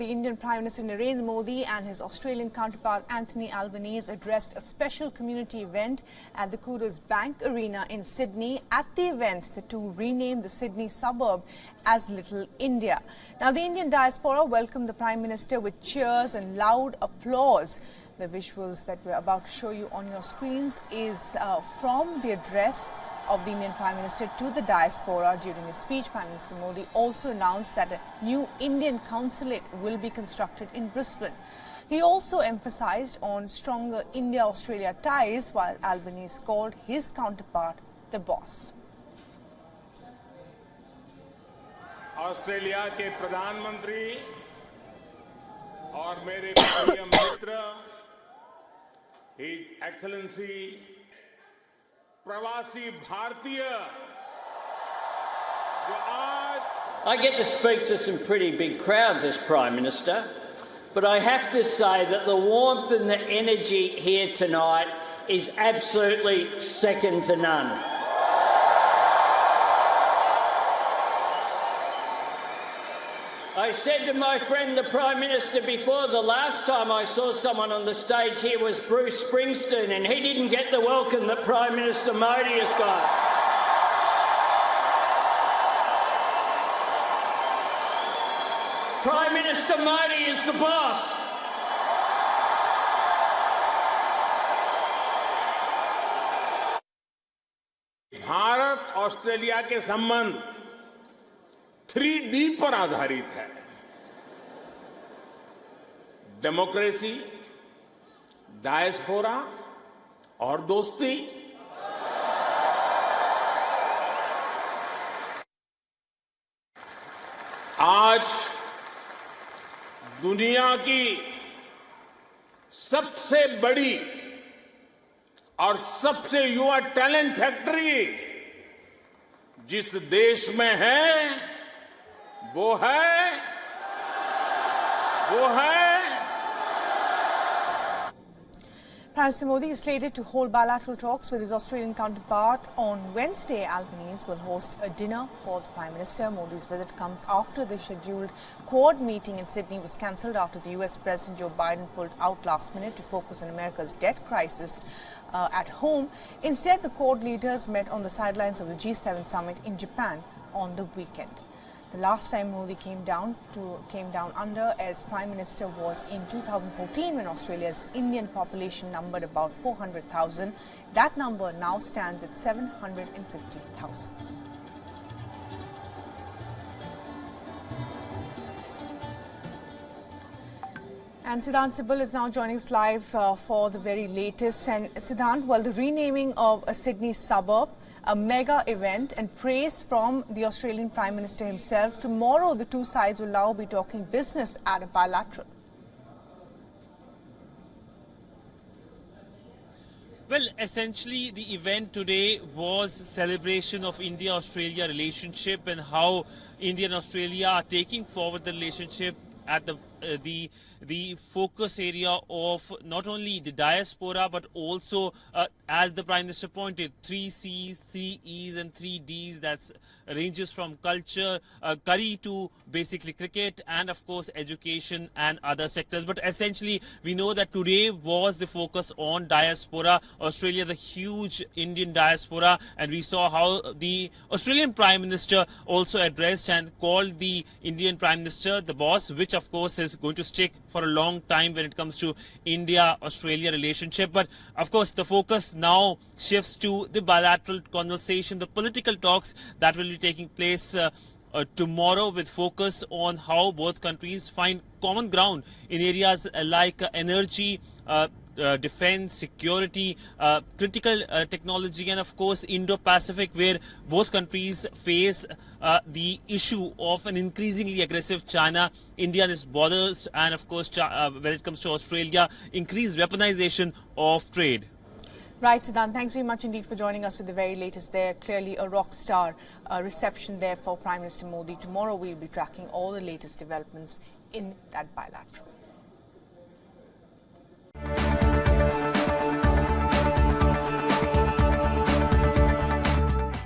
The Indian Prime Minister Narendra Modi and his Australian counterpart Anthony Albanese addressed a special community event at the Kudos Bank Arena in Sydney. At the event, the two renamed the Sydney suburb as Little India. Now, the Indian diaspora welcomed the Prime Minister with cheers and loud applause. The visuals that we're about to show you on your screens is from the address of the Indian Prime Minister to the diaspora. During his speech, Prime Minister Modi also announced that a new Indian consulate will be constructed in Brisbane. He also emphasized on stronger India-Australia ties, while Albanese called his counterpart the boss. Australia के प्रधानमंत्री और मेरे प्रिय मित्र His Excellency प्रवासी भारतीय जो आज I get to speak to some pretty big crowds as Prime Minister, but I have to say that the warmth and the energy here tonight is absolutely second to none. I said to my friend the Prime Minister before, the last time I saw someone on the stage here was Bruce Springsteen, and he didn't get the welcome that Prime Minister Modi has got. Prime Minister Modi is the boss. Bharat Australia के संबंध 3D पर आधारित है। Democracy, diaspora और दोस्ती। आज दुनिया की सबसे बड़ी और सबसे युवा टैलेंट फैक्ट्री जिस देश में है वो है Prime Minister Modi is slated to hold bilateral talks with his Australian counterpart on Wednesday. Albanese will host a dinner for the Prime Minister. Modi's visit comes after the scheduled Quad meeting in Sydney was cancelled after the US President Joe Biden pulled out last minute to focus on America's debt crisis at home. Instead, the Quad leaders met on the sidelines of the G7 summit in Japan on the weekend. The last time Modi came down under as Prime Minister was in 2014, when Australia's Indian population numbered about 400,000. That number now stands at 750,000. And Siddhant Sibal is now joining us live for the very latest. And Siddhant, well, the renaming of a Sydney suburb, a mega event, and praise from the Australian Prime Minister himself. Tomorrow, the two sides will now be talking business at a bilateral. Well, essentially, the event today was celebration of India-Australia relationship and how India and Australia are taking forward the relationship at the focus area of not only the diaspora but also, as the Prime Minister pointed, 3 C's, 3 E's and 3 D's. That ranges from culture, curry to basically cricket, and of course education and other sectors. But essentially, we know that today was the focus on diaspora, Australia, the huge Indian diaspora, and we saw how the Australian Prime Minister also addressed and called the Indian Prime Minister the boss, which of course is going to stick for a long time when it comes to India-Australia relationship. But of course, the focus now shifts to the bilateral conversation, the political talks that will be taking place tomorrow, with focus on how both countries find common ground in areas like energy, defense, security, critical technology, and of course Indo-Pacific, where both countries face the issue of an increasingly aggressive China, India and its borders, and of course when it comes to Australia, increased weaponization of trade. Right, Siddhant, thanks very much indeed for joining us with the very latest there. Clearly a rock star reception there for Prime Minister Modi. Tomorrow we'll be tracking all the latest developments in that bilateral.